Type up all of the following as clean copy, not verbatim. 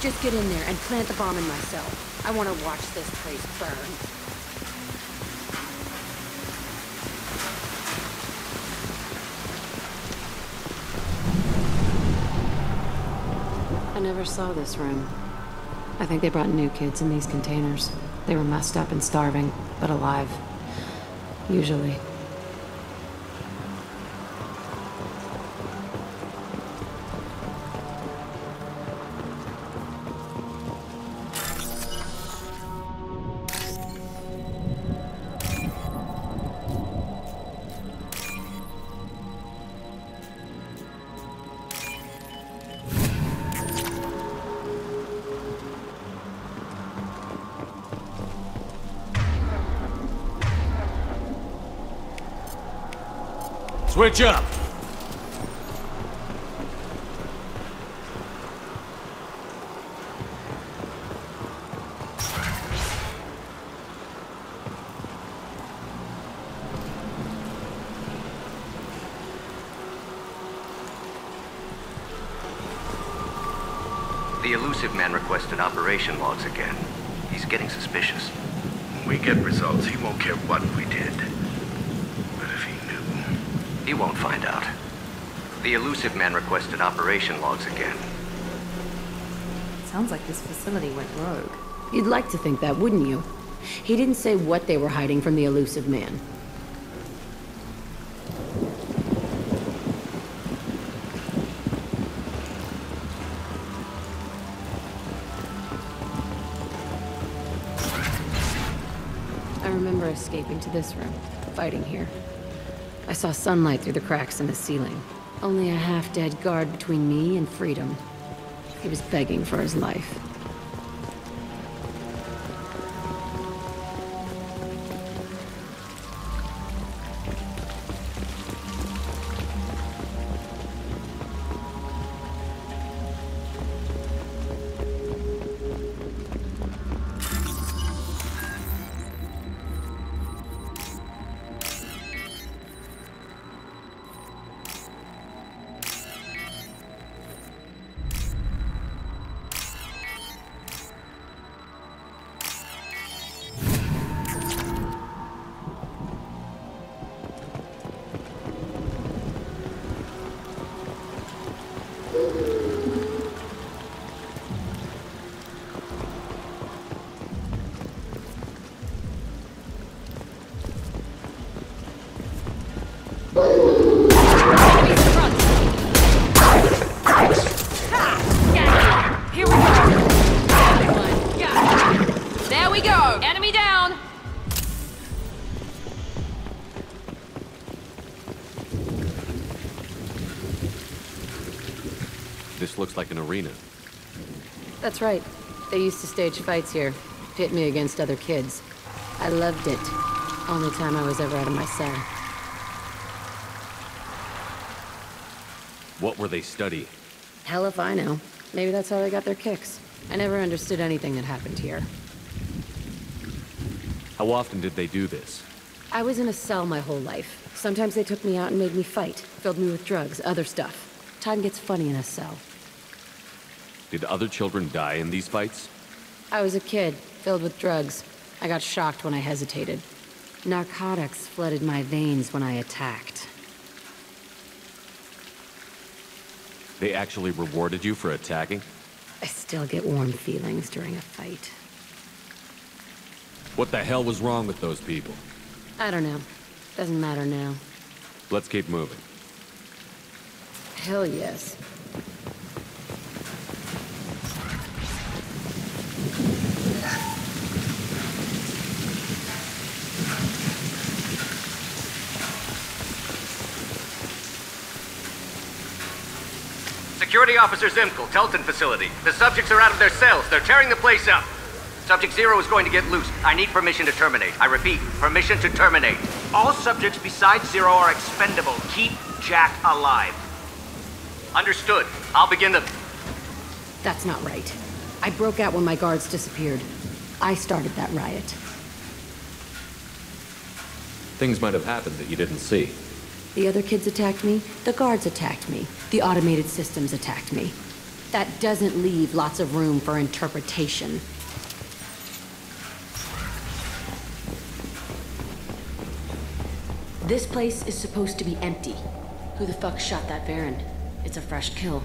just get in there and plant the bomb in myself. I want to watch this place burn. I never saw this room. I think they brought new kids in these containers. They were messed up and starving, but alive. Usually. Switch up! The elusive man requested operation logs again. He's getting suspicious. When we get results, he won't care what we did. But if he knew... He won't find out. The elusive man requested operation logs again. Sounds like this facility went rogue. You'd like to think that, wouldn't you? He didn't say what they were hiding from the elusive man. I remember escaping to this room, fighting here. I saw sunlight through the cracks in the ceiling. Only a half-dead guard between me and freedom. He was begging for his life. This looks like an arena. That's right. They used to stage fights here, pit me against other kids. I loved it. Only time I was ever out of my cell. What were they studying? Hell if I know. Maybe that's how they got their kicks. I never understood anything that happened here. How often did they do this? I was in a cell my whole life. Sometimes they took me out and made me fight. Filled me with drugs, other stuff. Time gets funny in a cell. Did other children die in these fights? I was a kid, filled with drugs. I got shocked when I hesitated. Narcotics flooded my veins when I attacked. They actually rewarded you for attacking? I still get warm feelings during a fight. What the hell was wrong with those people? I don't know. Doesn't matter now. Let's keep moving. Hell yes. Security Officer Zimkel, Telton facility. The subjects are out of their cells. They're tearing the place up. Subject Zero is going to get loose. I need permission to terminate. I repeat, permission to terminate. All subjects besides Zero are expendable. Keep Jack alive. Understood. I'll begin the... That's not right. I broke out when my guards disappeared. I started that riot. Things might have happened that you didn't see. The other kids attacked me. The guards attacked me. The automated systems attacked me. That doesn't leave lots of room for interpretation. This place is supposed to be empty. Who the fuck shot that Baron? It's a fresh kill.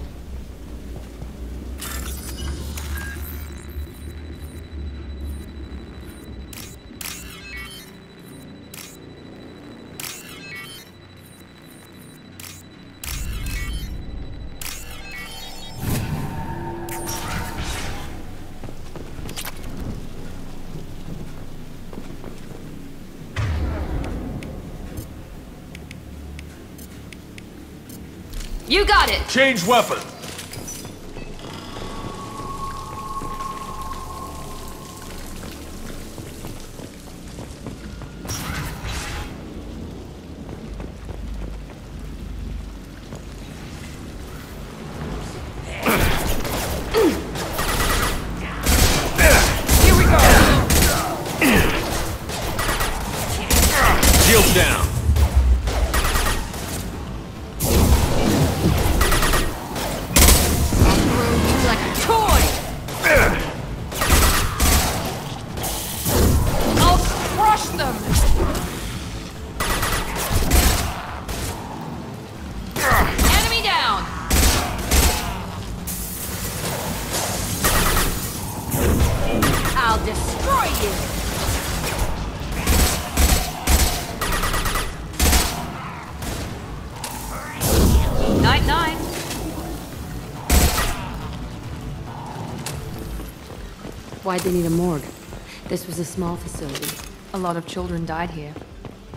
You got it! Change weapon! Here we go! Shields down! Like a toy! I'll crush them! Enemy down! I'll destroy you! Night-night. Why'd they need a morgue? This was a small facility. A lot of children died here.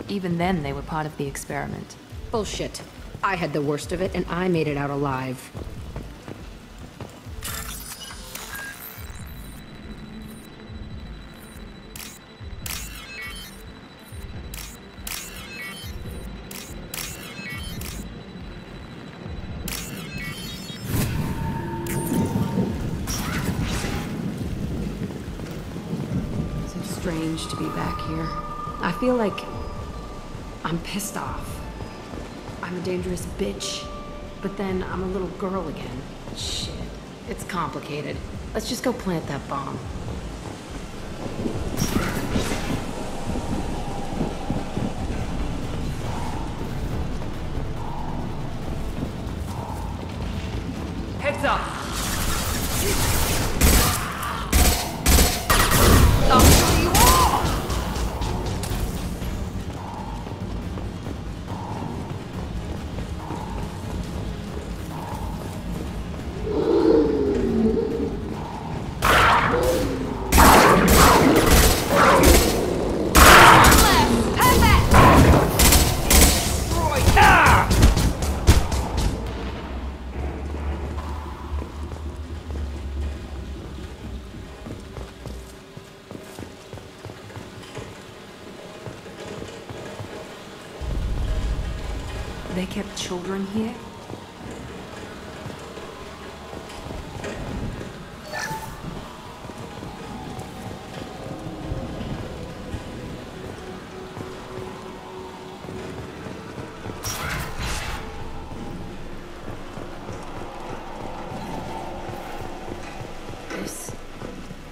Even then, they were part of the experiment. Bullshit. I had the worst of it, and I made it out alive. Strange to be back here. I feel like I'm pissed off. I'm a dangerous bitch, but then I'm a little girl again. Shit, it's complicated. Let's just go plant that bomb. Heads up! They kept children here?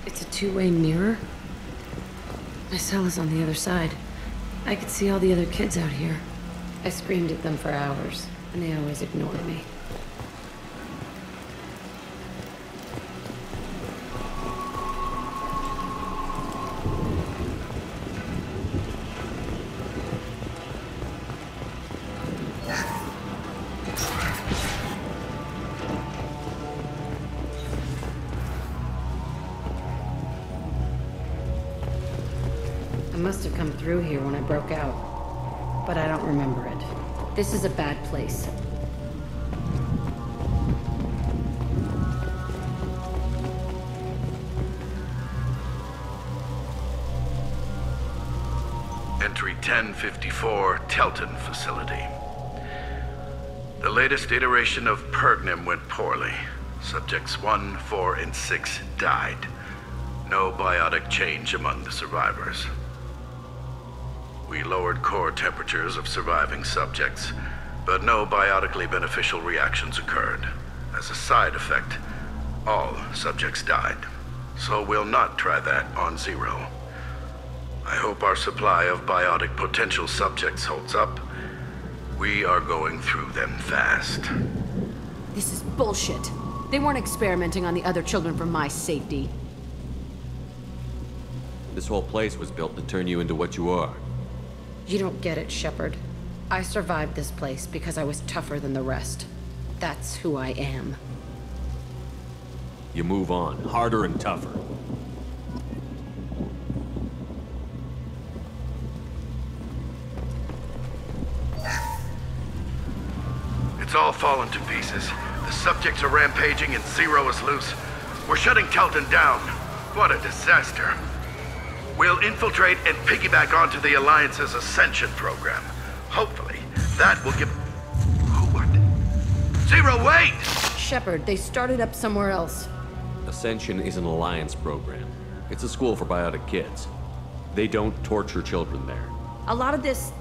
It's a two-way mirror? My cell is on the other side. I could see all the other kids out here. I screamed at them for hours, and they always ignored me. I must have come through here when I broke out, but I don't remember it. This is a bad place. Entry 1054, Telton facility. The latest iteration of Pergnim went poorly. Subjects 1, 4, and 6 died. No biotic change among the survivors. We lowered core temperatures of surviving subjects, but no biotically beneficial reactions occurred. As a side effect, All subjects died. So we'll not try that on Zero. I hope our supply of biotic potential subjects holds up. We are going through them fast. This is bullshit. They weren't experimenting on the other children for my safety. This whole place was built to turn you into what you are. You don't get it, Shepard. I survived this place because I was tougher than the rest. That's who I am. You move on, harder and tougher. It's all fallen to pieces. The subjects are rampaging and Zero is loose. We're shutting Telton down. What a disaster. We'll infiltrate and piggyback onto the Alliance's Ascension program. Hopefully, that will give... What? Zero, wait! Shepard, they started up somewhere else. Ascension is an Alliance program. It's a school for biotic kids. They don't torture children there. A lot of this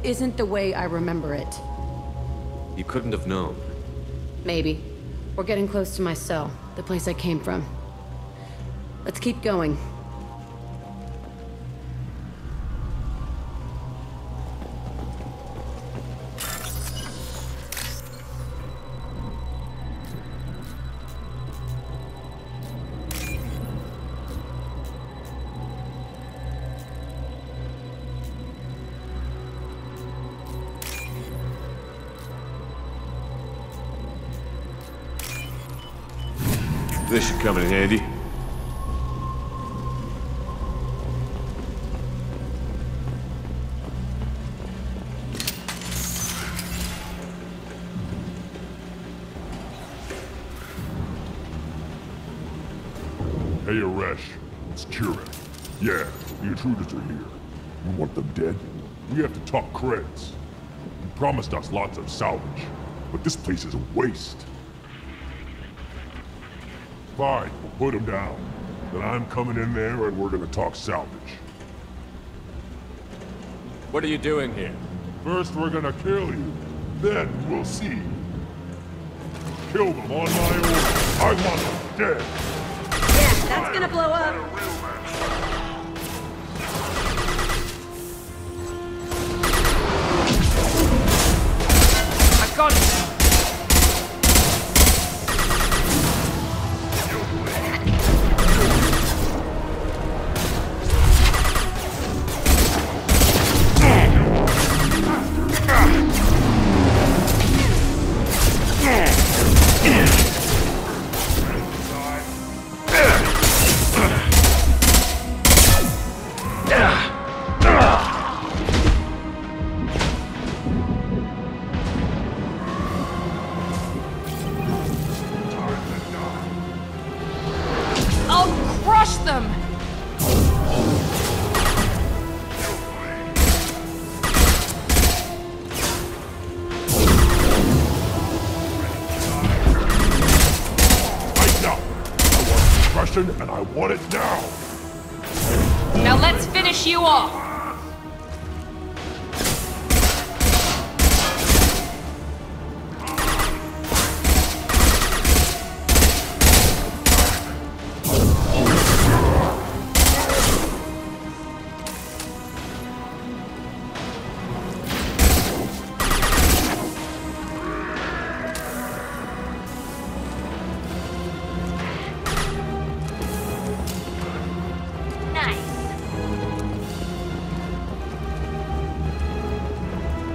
isn't the way I remember it. You couldn't have known. Maybe. We're getting close to my cell, the place I came from. Let's keep going. This should come in handy. Hey, Aresh. It's Kieran. Yeah, the intruders are here. You want them dead? We have to talk creds. You promised us lots of salvage, but this place is a waste. Fine, we'll put him down. Then I'm coming in there and we're gonna talk salvage. What are you doing here? First we're gonna kill you, then we'll see. Kill them on my order. I want them dead. Yeah, that's gonna blow up. I got it! I'll crush them! Right now. I want suppression and I want it now. Now let's finish you off!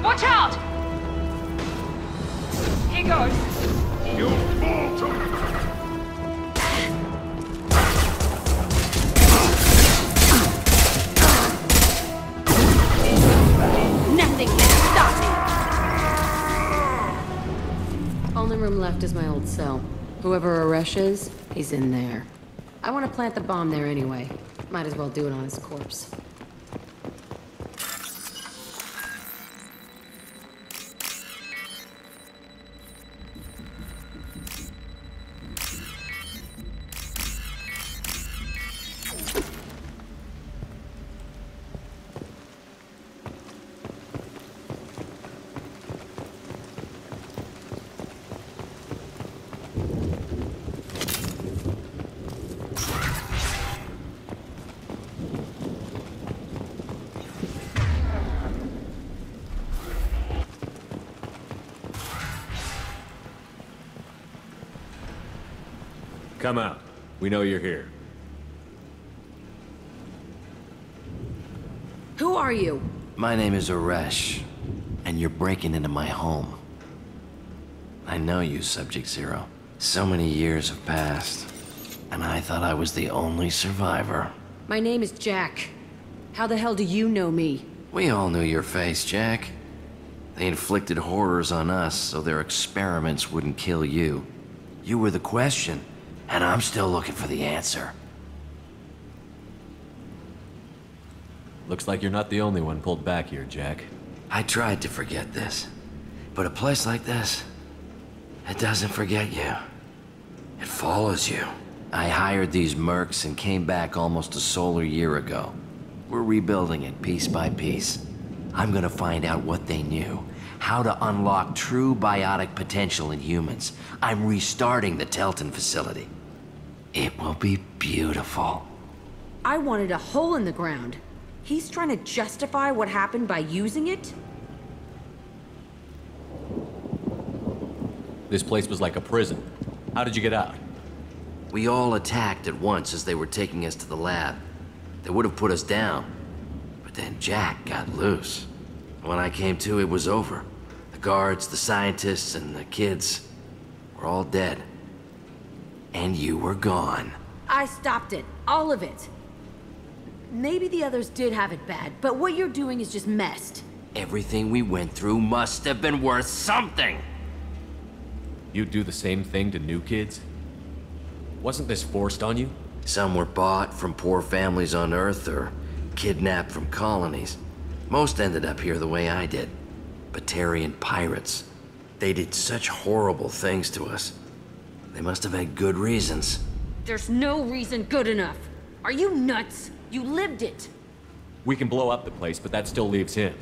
Watch out! Here goes. You fall to me. Nothing can stop me! Only room left is my old cell. Whoever Aresh is, he's in there. I want to plant the bomb there anyway. Might as well do it on his corpse. come out. We know you're here. Who are you? My name is Aresh, and you're breaking into my home. I know you, Subject Zero. So many years have passed, and I thought I was the only survivor. My name is Jack. How the hell do you know me? We all knew your face, Jack. They inflicted horrors on us so their experiments wouldn't kill you. You were the question, and I'm still looking for the answer. Looks like you're not the only one pulled back here, Jack. I tried to forget this, but a place like this, it doesn't forget you. It follows you. I hired these mercs and came back almost a solar year ago. We're rebuilding it piece by piece. I'm gonna find out what they knew, how to unlock true biotic potential in humans. I'm restarting the Telton facility. It will be beautiful. I wanted a hole in the ground. He's trying to justify what happened by using it? This place was like a prison. How did you get out? We all attacked at once as they were taking us to the lab. They would have put us down. But then Jack got loose. When I came to, it was over. The guards, the scientists, and the kids were all dead. And you were gone. I stopped it. All of it. Maybe the others did have it bad, but what you're doing is just messed. Everything we went through must have been worth something. You'd do the same thing to new kids? Wasn't this forced on you? Some were bought from poor families on Earth or kidnapped from colonies. Most ended up here the way I did. Batarian pirates. They did such horrible things to us. They must have had good reasons. There's no reason good enough. Are you nuts? You lived it. We can blow up the place, but that still leaves him.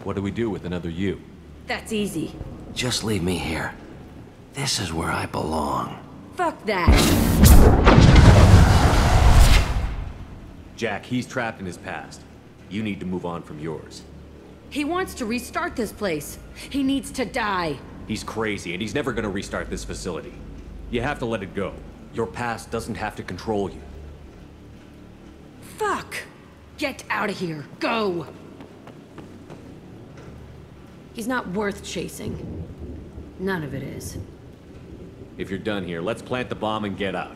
What do we do with another you? That's easy. Just leave me here. This is where I belong. Fuck that. Jack, he's trapped in his past. You need to move on from yours. He wants to restart this place. He needs to die. He's crazy, and he's never gonna restart this facility. You have to let it go. Your past doesn't have to control you. Fuck! Get out of here. Go! He's not worth chasing. None of it is. If you're done here, let's plant the bomb and get out.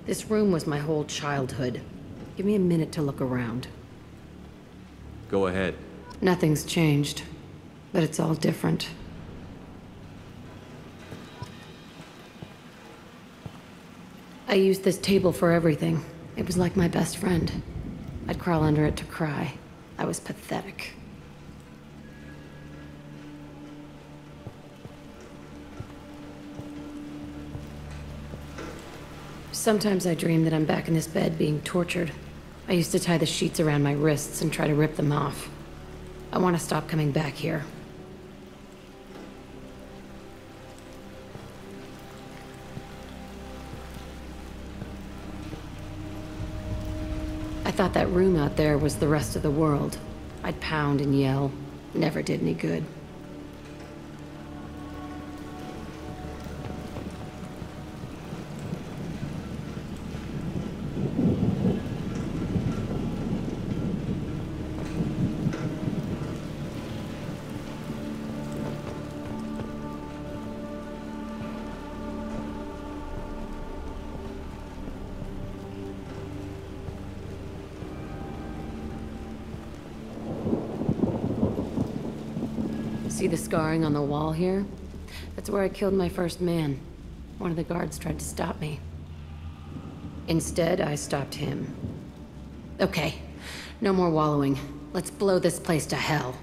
This room was my whole childhood. Give me a minute to look around. Go ahead. Nothing's changed, but it's all different. I used this table for everything. It was like my best friend. I'd crawl under it to cry. I was pathetic. Sometimes I dream that I'm back in this bed being tortured. I used to tie the sheets around my wrists and try to rip them off. I want to stop coming back here. I thought that room out there was the rest of the world. I'd pound and yell. Never did any good. See the scarring on the wall here? That's where I killed my first man. One of the guards tried to stop me. Instead, I stopped him. Okay, no more wallowing. Let's blow this place to hell.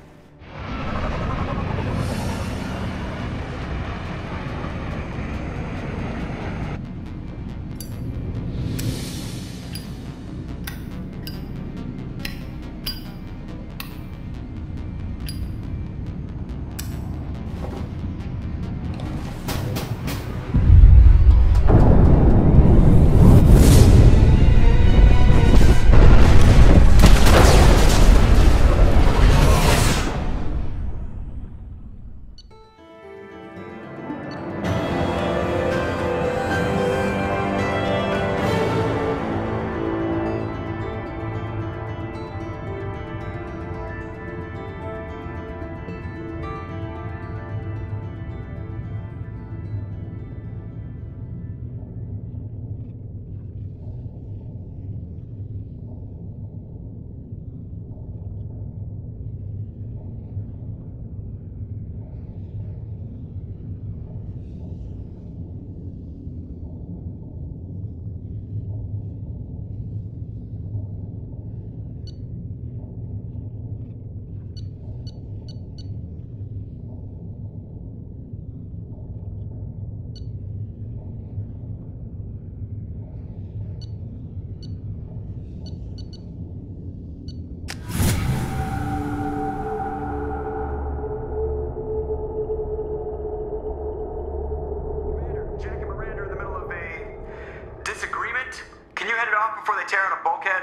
bulkhead.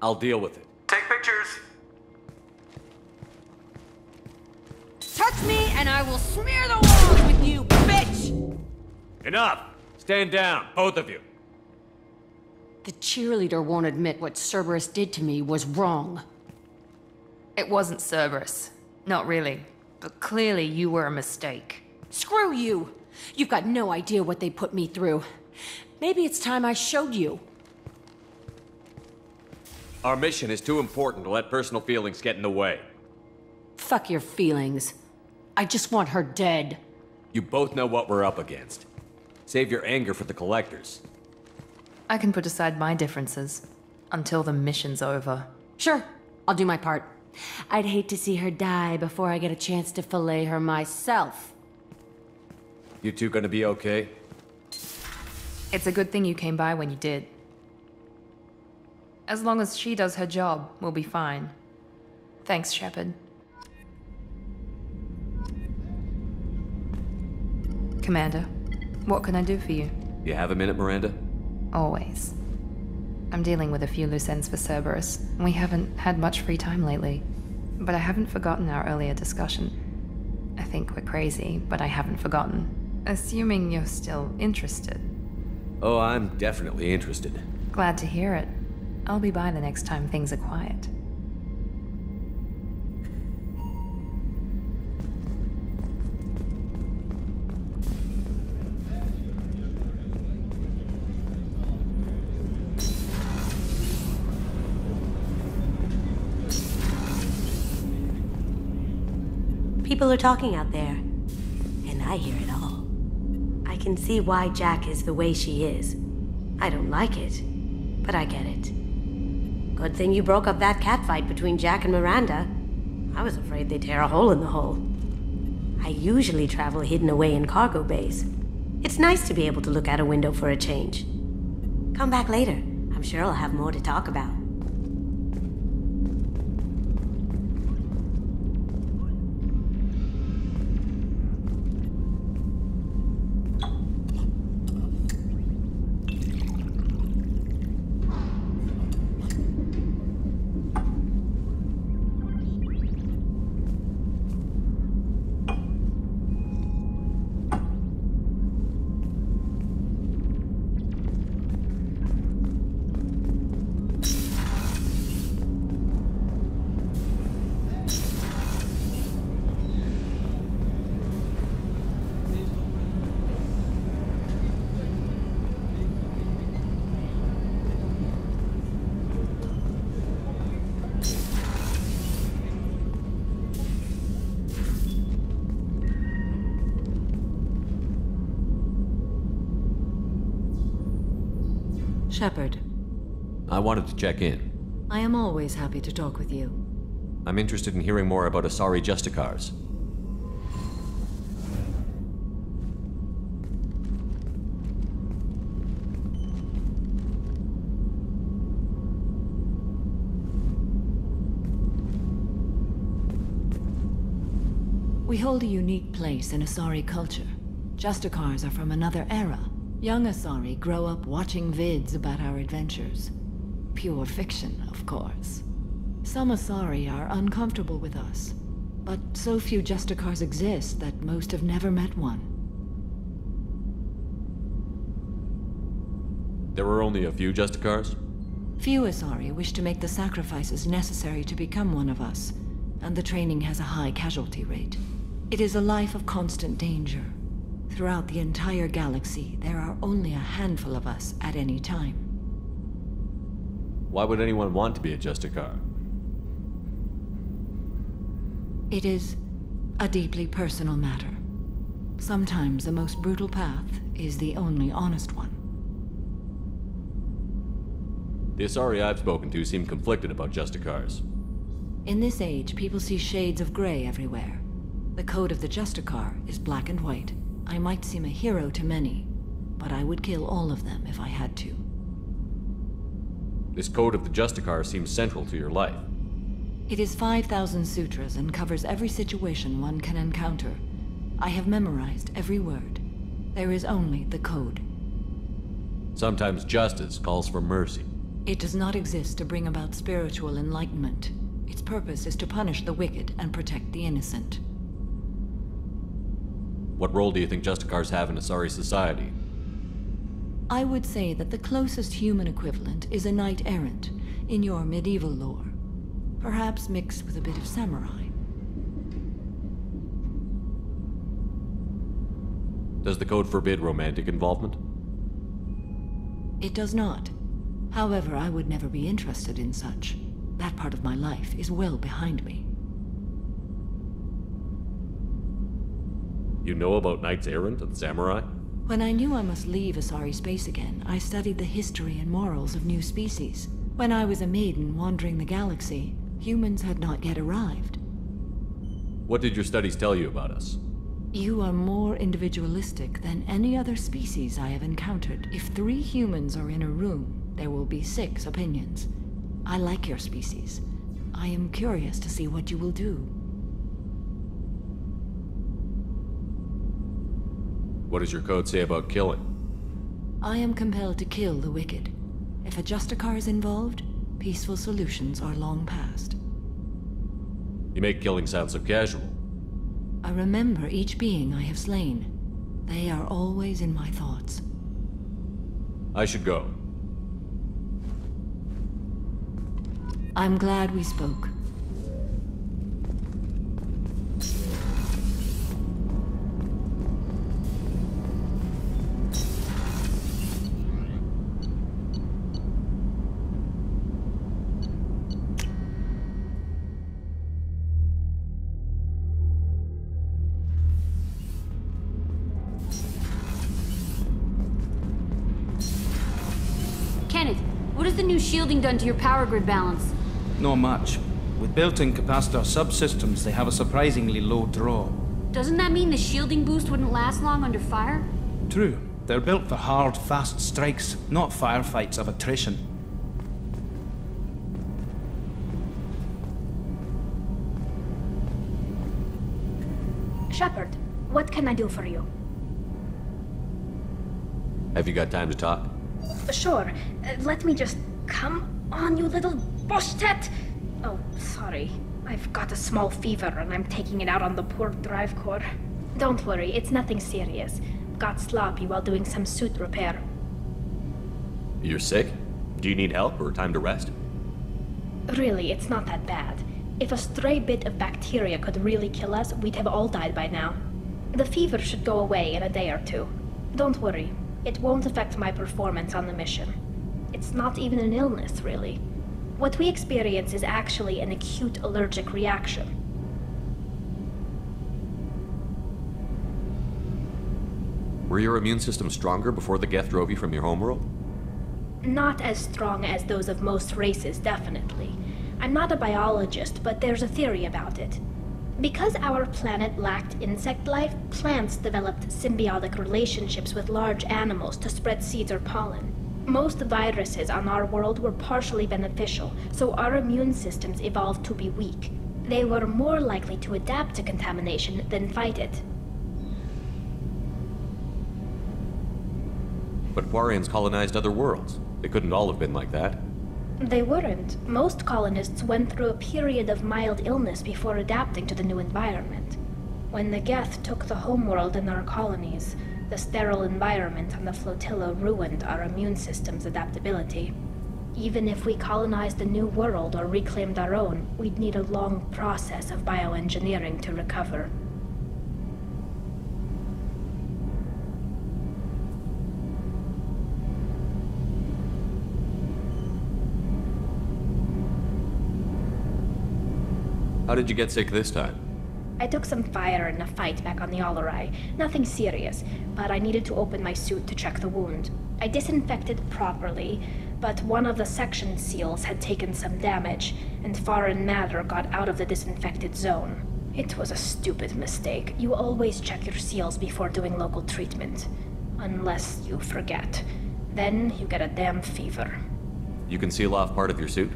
I'll deal with it. Take pictures. Touch me and I will smear the walls with you, bitch! Enough! Stand down, both of you. The cheerleader won't admit what Cerberus did to me was wrong. It wasn't Cerberus. Not really. But clearly you were a mistake. Screw you! You've got no idea what they put me through. Maybe it's time I showed you. Our mission is too important to let personal feelings get in the way. Fuck your feelings. I just want her dead. You both know what we're up against. Save your anger for the collectors. I can put aside my differences until the mission's over. Sure, I'll do my part. I'd hate to see her die before I get a chance to fillet her myself. You two gonna be okay? It's a good thing you came by when you did. As long as she does her job, we'll be fine. Thanks, Shepard. Commander, what can I do for you? You have a minute, Miranda? Always. I'm dealing with a few loose ends for Cerberus. We haven't had much free time lately. But I haven't forgotten our earlier discussion. I think we're crazy, but I haven't forgotten. Assuming you're still interested. Oh, I'm definitely interested. Glad to hear it. I'll be by the next time things are quiet. People are talking out there, and I hear it all. I can see why Jack is the way she is. I don't like it, but I get it. Good thing you broke up that catfight between Jack and Miranda. I was afraid they'd tear a hole in the hull. I usually travel hidden away in cargo bays. It's nice to be able to look out a window for a change. Come back later. I'm sure I'll have more to talk about. Shepard. I wanted to check in. I am always happy to talk with you. I'm interested in hearing more about Asari Justicars. We hold a unique place in Asari culture. Justicars are from another era. Young Asari grow up watching vids about our adventures. Pure fiction, of course. Some Asari are uncomfortable with us, but so few Justicars exist that most have never met one. There were only a few Justicars? Few Asari wish to make the sacrifices necessary to become one of us, and the training has a high casualty rate. It is a life of constant danger. Throughout the entire galaxy, there are only a handful of us at any time. Why would anyone want to be a Justicar? It is a deeply personal matter. Sometimes the most brutal path is the only honest one. The Asari I've spoken to seem conflicted about Justicars. In this age, people see shades of gray everywhere. The code of the Justicar is black and white. I might seem a hero to many, but I would kill all of them if I had to. This code of the Justicar seems central to your life. It is 5,000 sutras and covers every situation one can encounter. I have memorized every word. There is only the code. Sometimes justice calls for mercy. It does not exist to bring about spiritual enlightenment. Its purpose is to punish the wicked and protect the innocent. What role do you think Justicars have in Asari society? I would say that the closest human equivalent is a knight-errant in your medieval lore. Perhaps mixed with a bit of samurai. Does the code forbid romantic involvement? It does not. However, I would never be interested in such. That part of my life is well behind me. You know about Knights Errant and Samurai? When I knew I must leave Asari space again, I studied the history and morals of new species. When I was a maiden wandering the galaxy, humans had not yet arrived. What did your studies tell you about us? You are more individualistic than any other species I have encountered. If 3 humans are in a room, there will be 6 opinions. I like your species. I am curious to see what you will do. What does your code say about killing? I am compelled to kill the wicked. If a Justicar is involved, peaceful solutions are long past. You make killing sound so casual. I remember each being I have slain. They are always in my thoughts. I should go. I'm glad we spoke. Kenneth, what has the new shielding done to your power grid balance? Not much. With built-in capacitor subsystems, they have a surprisingly low draw. Doesn't that mean the shielding boost wouldn't last long under fire? True. They're built for hard, fast strikes, not firefights of attrition. Shepard, what can I do for you? Have you got time to talk? Sure. Let me just... Come on, you little bush-tat! Oh, sorry. I've got a small fever and I'm taking it out on the poor drive core. Don't worry, it's nothing serious. Got sloppy while doing some suit repair. You're sick? Do you need help or time to rest? Really, it's not that bad. If a stray bit of bacteria could really kill us, we'd have all died by now. The fever should go away in a day or 2. Don't worry. It won't affect my performance on the mission. It's not even an illness, really. What we experience is actually an acute allergic reaction. Were your immune system stronger before the Geth drove you from your homeworld? Not as strong as those of most races, definitely. I'm not a biologist, but there's a theory about it. Because our planet lacked insect life, plants developed symbiotic relationships with large animals to spread seeds or pollen. Most viruses on our world were partially beneficial, so our immune systems evolved to be weak. They were more likely to adapt to contamination than fight it. But Quarians colonized other worlds. They couldn't all have been like that. They weren't. Most colonists went through a period of mild illness before adapting to the new environment. When the Geth took the homeworld in our colonies, the sterile environment on the flotilla ruined our immune system's adaptability. Even if we colonized a new world or reclaimed our own, we'd need a long process of bioengineering to recover. How did you get sick this time? I took some fire in a fight back on the Alarai. Nothing serious, but I needed to open my suit to check the wound. I disinfected properly, but one of the section seals had taken some damage, and foreign matter got out of the disinfected zone. It was a stupid mistake. You always check your seals before doing local treatment. Unless you forget. Then you get a damn fever. You can seal off part of your suit?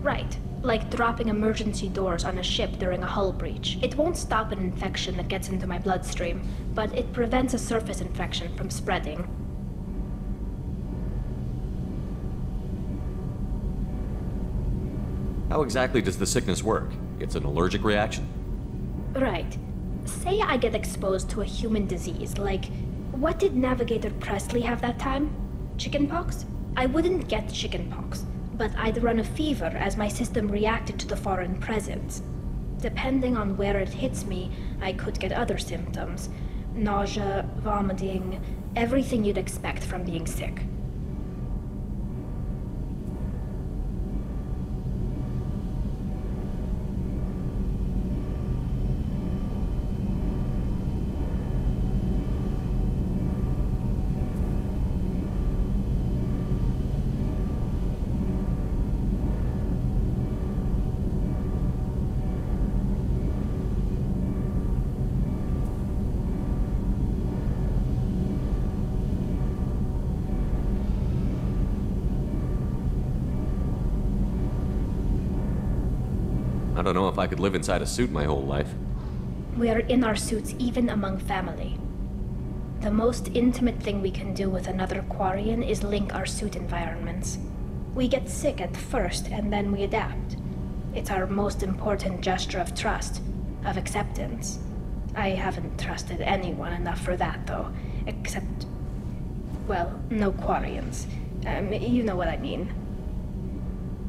Right. Like dropping emergency doors on a ship during a hull breach. It won't stop an infection that gets into my bloodstream, but it prevents a surface infection from spreading. How exactly does the sickness work? It's an allergic reaction? Right. Say I get exposed to a human disease, like, what did Navigator Presley have that time? Chickenpox? I wouldn't get chickenpox, but I'd run a fever as my system reacted to the foreign presence. Depending on where it hits me, I could get other symptoms. Nausea, vomiting, everything you'd expect from being sick. I don't know if I could live inside a suit my whole life. We are in our suits even among family. The most intimate thing we can do with another Quarian is link our suit environments. We get sick at first, and then we adapt. It's our most important gesture of trust, of acceptance. I haven't trusted anyone enough for that, though. Except, well, no Quarians. You know what I mean.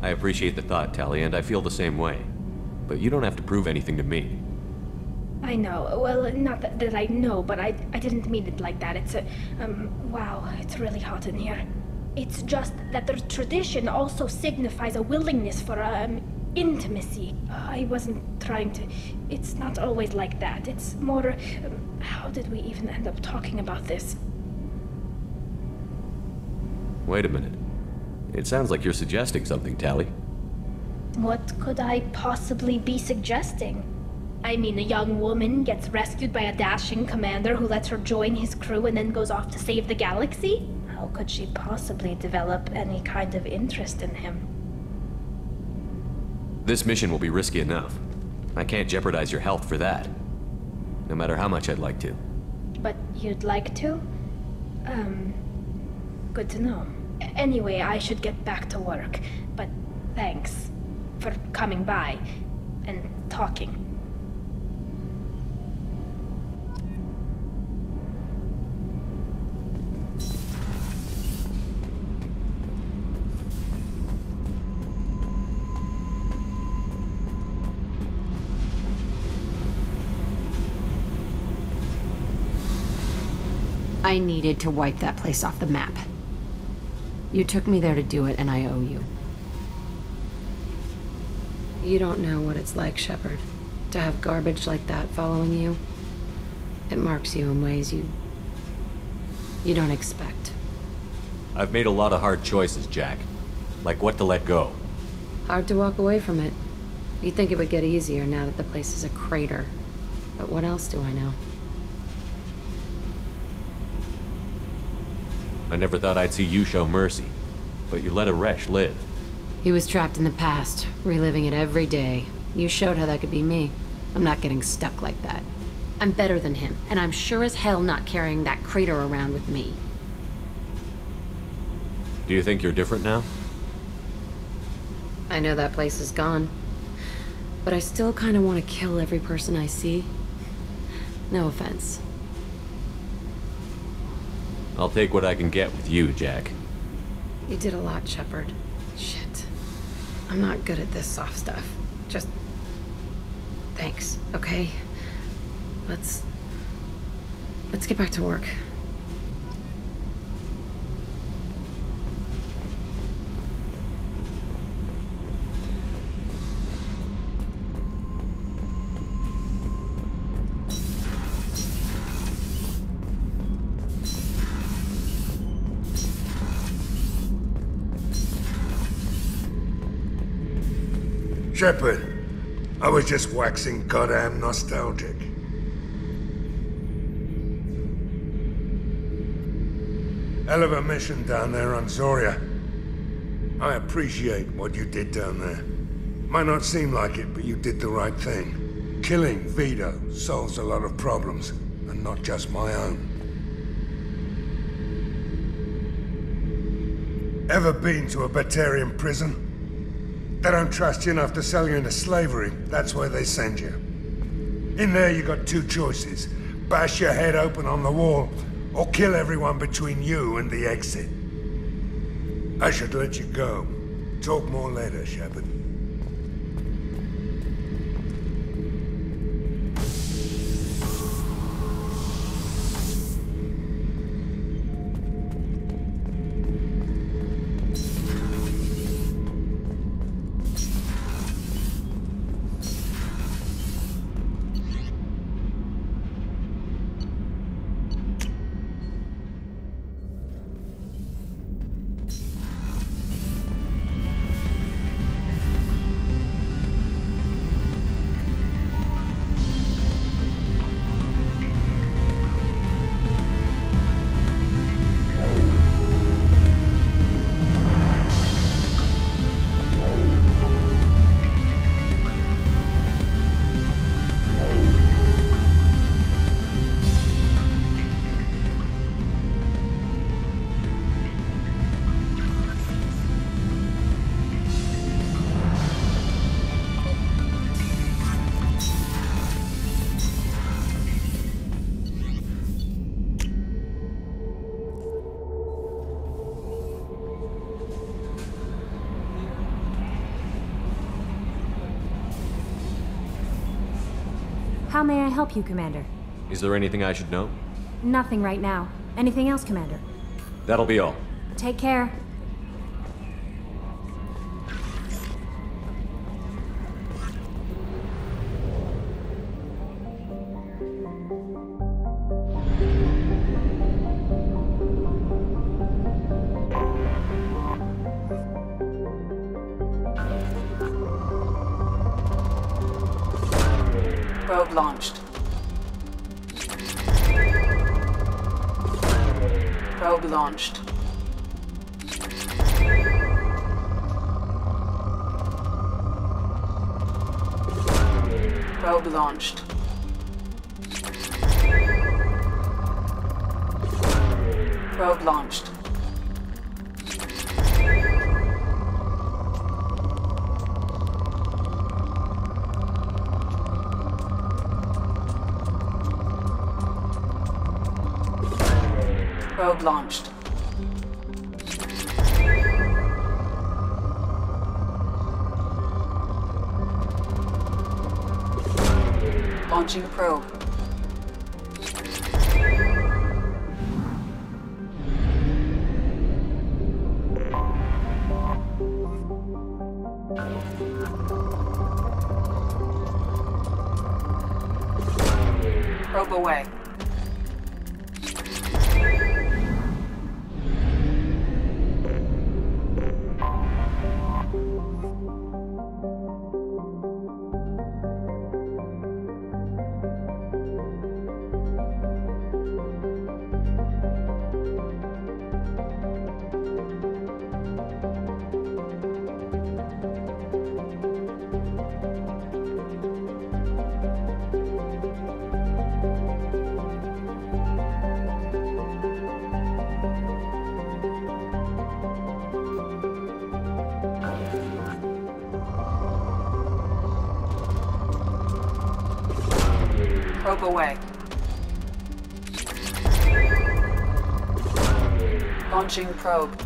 I appreciate the thought, Tali, and I feel the same way. But you don't have to prove anything to me. I know. Well, not that I know, but I didn't mean it like that. It's wow, it's really hot in here. It's just that the tradition also signifies a willingness for, intimacy. I wasn't trying to... It's not always like that. It's more... how did we even end up talking about this? Wait a minute. It sounds like you're suggesting something, Tali. What could I possibly be suggesting? I mean, a young woman gets rescued by a dashing commander who lets her join his crew and then goes off to save the galaxy? How could she possibly develop any kind of interest in him? This mission will be risky enough. I can't jeopardize your health for that. No matter how much I'd like to. But you'd like to? Good to know. Anyway, I should get back to work. But thanks for coming by and talking. I needed to wipe that place off the map. You took me there to do it, and I owe you. You don't know what it's like, Shepard, to have garbage like that following you. It marks you in ways you don't expect. I've made a lot of hard choices, Jack. Like what to let go. Hard to walk away from it. You'd think it would get easier now that the place is a crater. But what else do I know? I never thought I'd see you show mercy, but you let Aresh live. He was trapped in the past, reliving it every day. You showed how that could be me. I'm not getting stuck like that. I'm better than him, and I'm sure as hell not carrying that crater around with me. Do you think you're different now? I know that place is gone, but I still kind of want to kill every person I see. No offense. I'll take what I can get with you, Jack. You did a lot, Shepard. Shit. I'm not good at this soft stuff. Just... thanks, okay? Let's get back to work. Shepard, I was just waxing goddamn nostalgic. Hell of a mission down there on Zoria. I appreciate what you did down there. Might not seem like it, but you did the right thing. Killing Vito solves a lot of problems, and not just my own. Ever been to a Batarian prison? They don't trust you enough to sell you into slavery. That's where they send you. In there, you got two choices. Bash your head open on the wall, or kill everyone between you and the exit. I should let you go. Talk more later, Shepard. How may I help you, Commander? Is there anything I should know? Nothing right now. Anything else, Commander? That'll be all. Take care. Probe launched. Probe launched. Probe launched. Probe launched. Probe launched. Launching probe. Probe away. Probe away. Launching probe.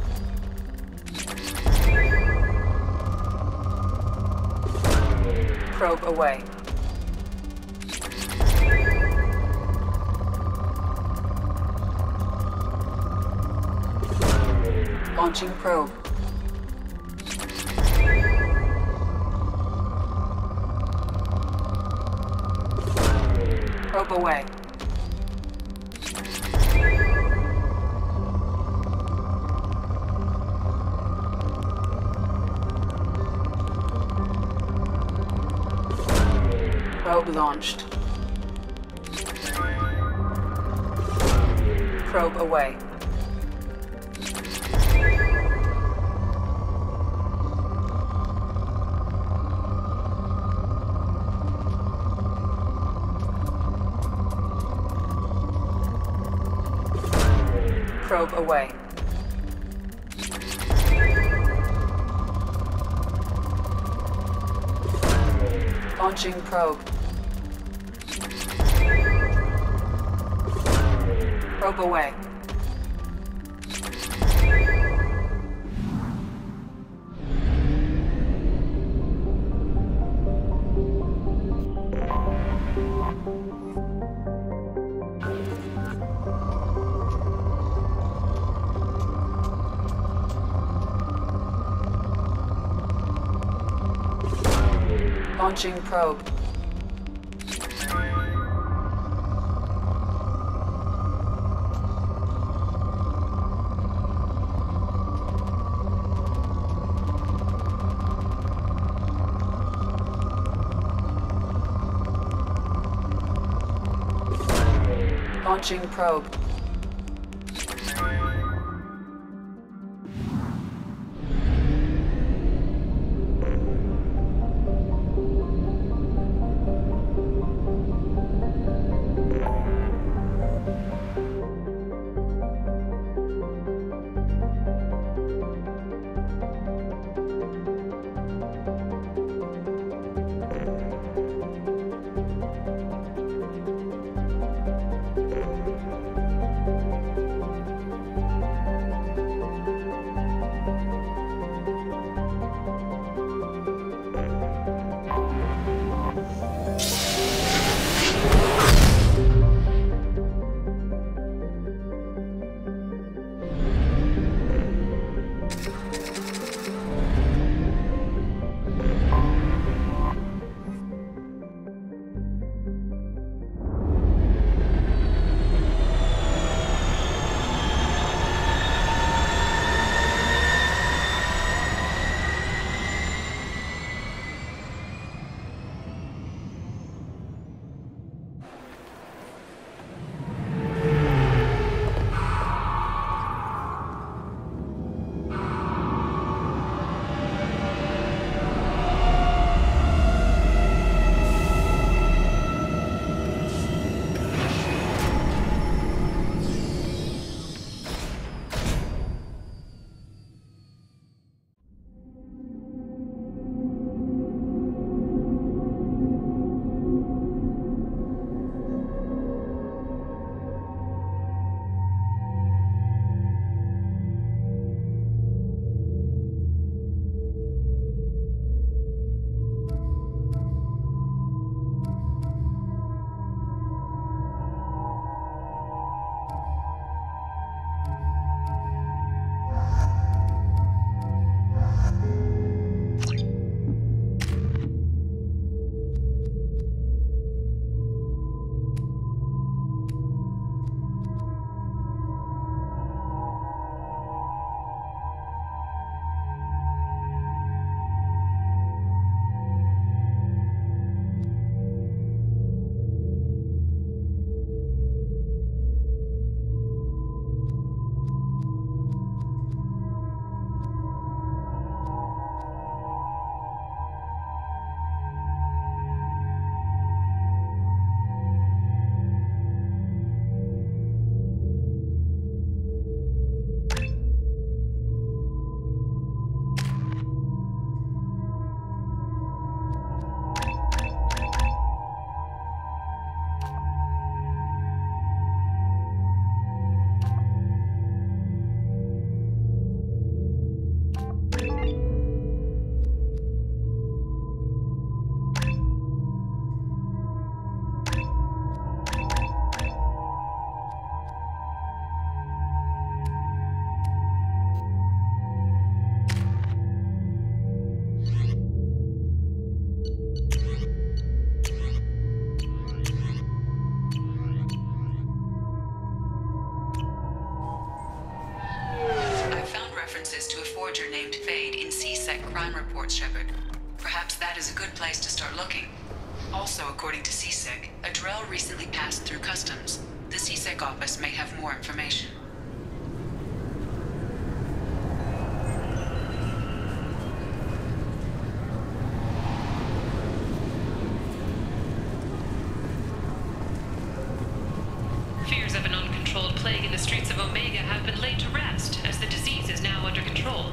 Probe away. Launching probe. Probe away. Probe launched. Probe away. Probe away. Launching probe. Probe away. Launching probe. Launching probe. crime reports, Shepard. Perhaps that is a good place to start looking. Also, according to CSEC, a Drell recently passed through customs. The CSEC office may have more information. Fears of an uncontrolled plague in the streets of Omega have been laid to rest, as the disease is now under control.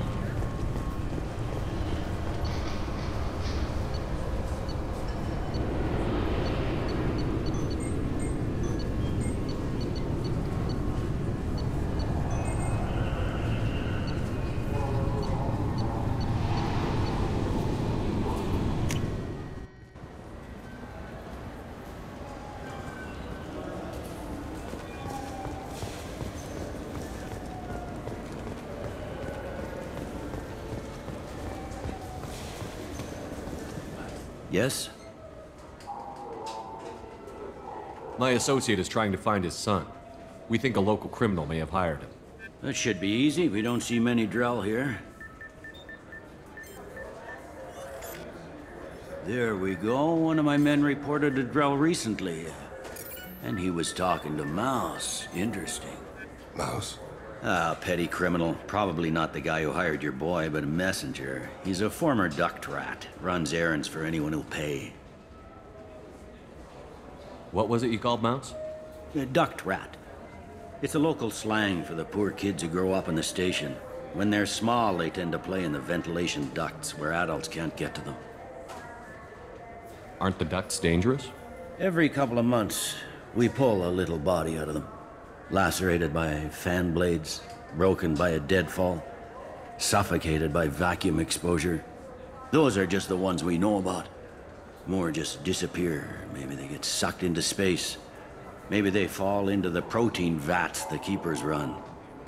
Yes? My associate is trying to find his son. We think a local criminal may have hired him. That should be easy. We don't see many Drell here. There we go. One of my men reported a Drell recently. And he was talking to Mouse. Interesting. Mouse? Ah, petty criminal. Probably not the guy who hired your boy, but a messenger. He's a former duct rat. Runs errands for anyone who'll pay. What was it you called Mouse? A duct rat. It's a local slang for the poor kids who grow up in the station. When they're small, they tend to play in the ventilation ducts where adults can't get to them. Aren't the ducts dangerous? Every couple of months, we pull a little body out of them. Lacerated by fan blades, broken by a deadfall, suffocated by vacuum exposure. Those are just the ones we know about. More just disappear. Maybe they get sucked into space. Maybe they fall into the protein vats the keepers run.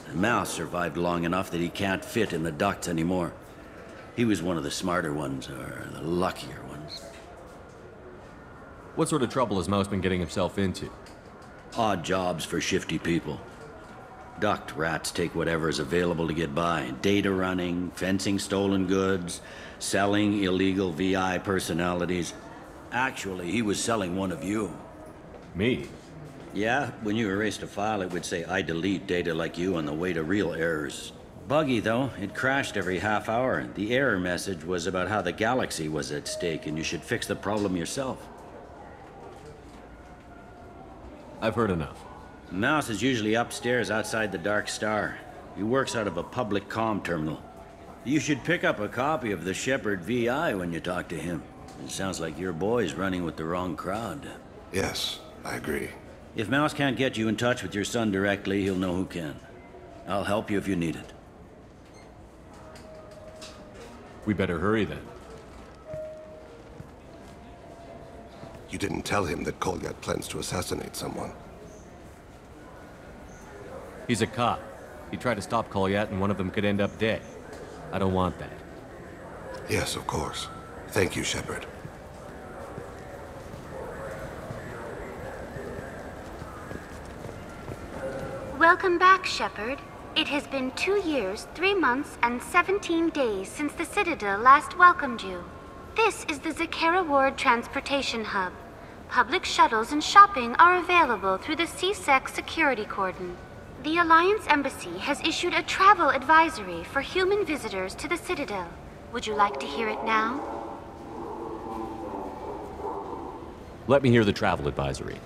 And Mouse survived long enough that he can't fit in the ducts anymore. He was one of the smarter ones, or the luckier ones. What sort of trouble has Mouse been getting himself into? Odd jobs for shifty people. Duct rats take whatever is available to get by. Data running, fencing stolen goods, selling illegal VI personalities. Actually, he was selling one of you. Me? Yeah, when you erased a file, it would say, I delete data like you on the way to real errors. Buggy, though. It crashed every half hour. The error message was about how the galaxy was at stake, and you should fix the problem yourself. I've heard enough. Mouse is usually upstairs outside the Dark Star. He works out of a public comm terminal. You should pick up a copy of the Shepard VI when you talk to him. It sounds like your boy's running with the wrong crowd. Yes, I agree. If Mouse can't get you in touch with your son directly, he'll know who can. I'll help you if you need it. We better hurry then. You didn't tell him that Kolyat plans to assassinate someone. He's a cop. He tried to stop Kolyat and one of them could end up dead. I don't want that. Yes, of course. Thank you, Shepard. Welcome back, Shepard. It has been 2 years, 3 months, and 17 days since the Citadel last welcomed you. This is the Zakera Ward Transportation Hub. Public shuttles and shopping are available through the C-Sec security cordon. The Alliance Embassy has issued a travel advisory for human visitors to the Citadel. Would you like to hear it now? Let me hear the travel advisory.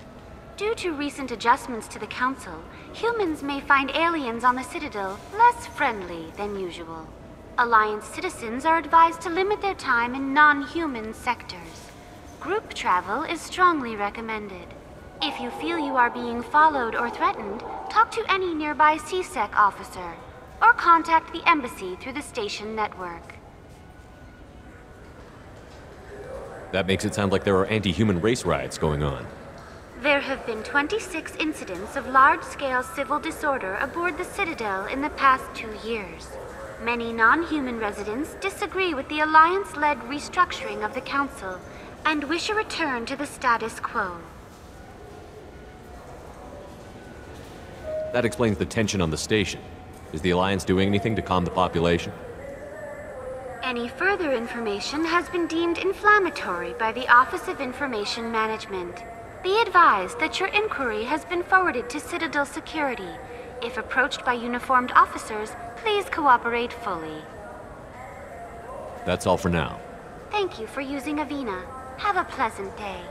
Due to recent adjustments to the Council, humans may find aliens on the Citadel less friendly than usual. Alliance citizens are advised to limit their time in non-human sectors. Group travel is strongly recommended. If you feel you are being followed or threatened, talk to any nearby C-Sec officer, or contact the Embassy through the station network. That makes it sound like there are anti-human race riots going on. There have been 26 incidents of large-scale civil disorder aboard the Citadel in the past 2 years. Many non-human residents disagree with the Alliance-led restructuring of the Council and wish a return to the status quo. That explains the tension on the station. Is the Alliance doing anything to calm the population? Any further information has been deemed inflammatory by the Office of Information Management. Be advised that your inquiry has been forwarded to Citadel Security. If approached by uniformed officers, please cooperate fully. That's all for now. Thank you for using Avina. Have a pleasant day.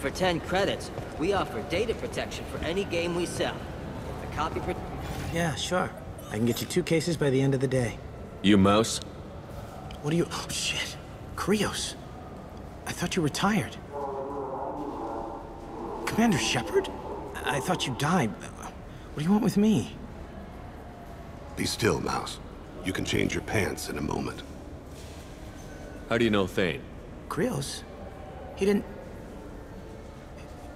For 10 credits, we offer data protection for any game we sell. The copy Yeah, sure. I can get you 2 cases by the end of the day. You Mouse? What are you... Oh, shit. Krios. I thought you retired. Commander Shepard? I thought you died. What do you want with me? Be still, Mouse. You can change your pants in a moment. How do you know Thane? Krios? He didn't...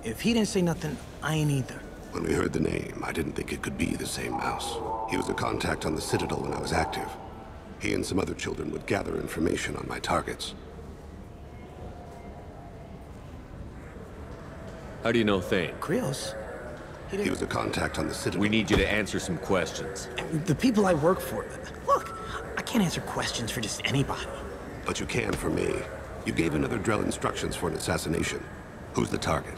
If he didn't say nothing, I ain't either. When we heard the name, I didn't think it could be the same Mouse. He was a contact on the Citadel when I was active. He and some other children would gather information on my targets. How do you know Thane? Krios? He was a contact on the Citadel. We need you to answer some questions. The people I work for... Look, I can't answer questions for just anybody. But you can for me. You gave another Drell instructions for an assassination. Who's the target?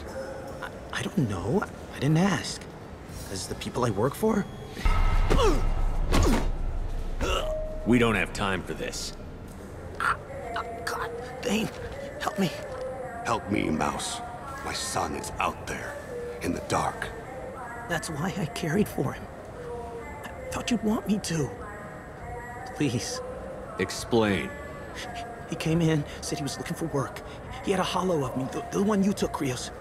I don't know. I didn't ask. Because the people I work for... We don't have time for this. God, Thane, help me. Help me, Mouse. My son is out there, in the dark. That's why I carried for him. I thought you'd want me to. Please. Explain. He came in, said he was looking for work. He had a holo of me, the one you took, Krios.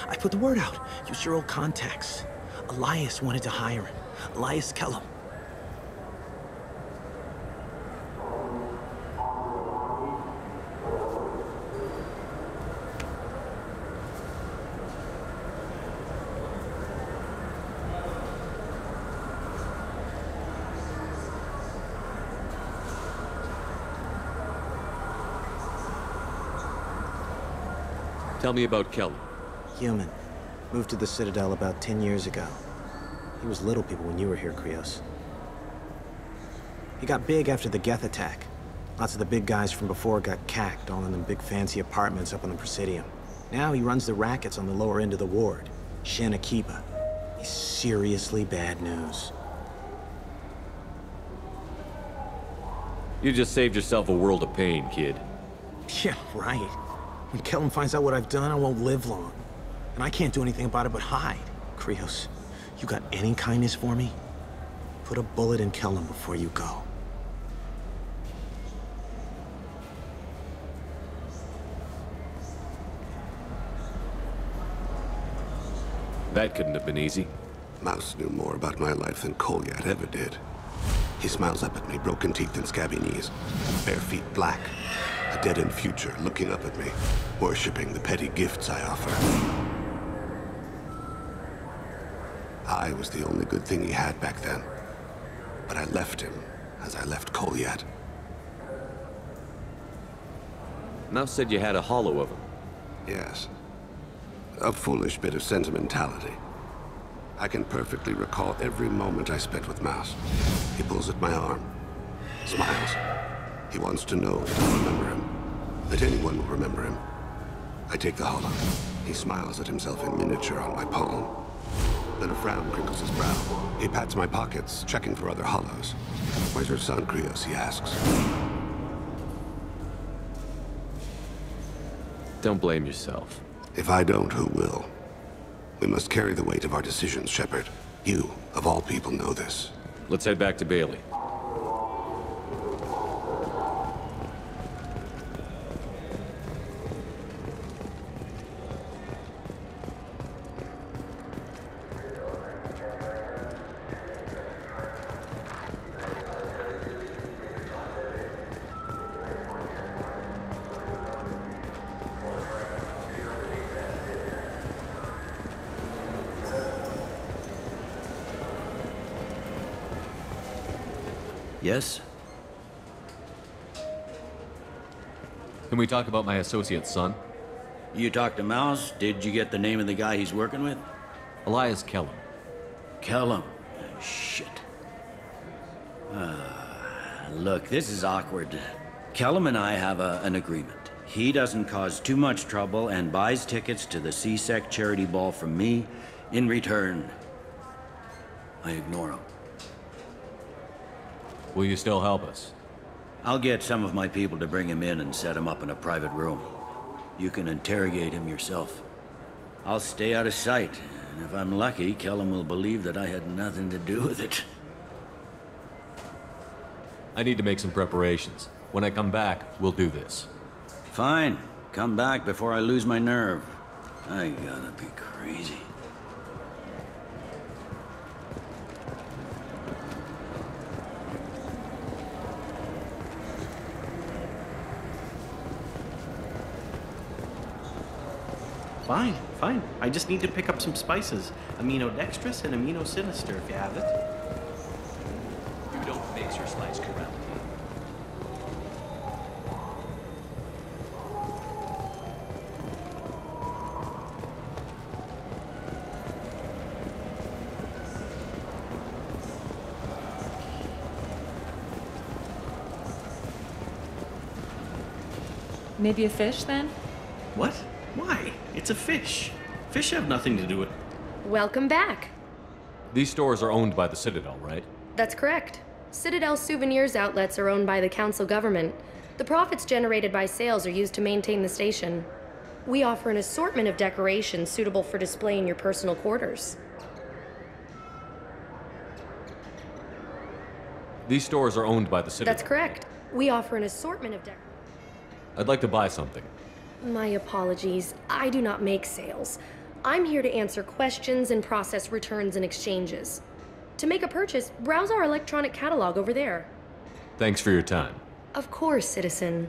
I put the word out. Use your old contacts. Elias wanted to hire him. Elias Kellum. Tell me about Kellum. Human. Moved to the Citadel about 10 years ago. He was little people when you were here, Krios. He got big after the Geth attack. Lots of the big guys from before got cacked, all in them big fancy apartments up on the Presidium. Now he runs the rackets on the lower end of the ward, Shin Akiba. He's seriously bad news. You just saved yourself a world of pain, kid. Yeah, right. When Kellum finds out what I've done, I won't live long. And I can't do anything about it but hide. Krios, you got any kindness for me? Put a bullet in Kellum before you go. That couldn't have been easy. Mouse knew more about my life than Kolyat ever did. He smiles up at me, broken teeth and scabby knees. Bare feet black. A dead-end future looking up at me, worshipping the petty gifts I offer. I was the only good thing he had back then. But I left him, as I left Kolyat. Mouse said you had a holo of him. Yes. A foolish bit of sentimentality. I can perfectly recall every moment I spent with Mouse. He pulls at my arm, smiles. He wants to know that I remember him, that anyone will remember him. I take the holo. He smiles at himself in miniature on my palm. Then a frown crinkles his brow. He pats my pockets, checking for other holos. Where's your son, Krios, he asks. Don't blame yourself. If I don't, who will? We must carry the weight of our decisions, Shepard. You, of all people, know this. Let's head back to Bailey. Yes? Can we talk about my associate's son? You talked to Mouse? Did you get the name of the guy he's working with? Elias Kellum. Kellum? Shit. Look, this is awkward. Kellum and I have an agreement. He doesn't cause too much trouble and buys tickets to the C-Sec charity ball from me. In return, I ignore him. Will you still help us? I'll get some of my people to bring him in and set him up in a private room. You can interrogate him yourself. I'll stay out of sight. And if I'm lucky, Kellum will believe that I had nothing to do with it. I need to make some preparations. When I come back, we'll do this. Fine. Come back before I lose my nerve. I gotta be crazy. Fine, fine. I just need to pick up some spices. Aminodextrous and aminosinister, if you have it. You don't mix your slice correctly. Maybe a fish, then? What? Why? It's a fish. Fish have nothing to do with... Welcome back. These stores are owned by the Citadel, right? That's correct. Citadel souvenirs outlets are owned by the council government. The profits generated by sales are used to maintain the station. We offer an assortment of decorations suitable for display in your personal quarters. These stores are owned by the Citadel. That's correct. We offer an assortment of I'd like to buy something. My apologies. I do not make sales. I'm here to answer questions and process returns and exchanges. To make a purchase, browse our electronic catalog over there. Thanks for your time. Of course, citizen.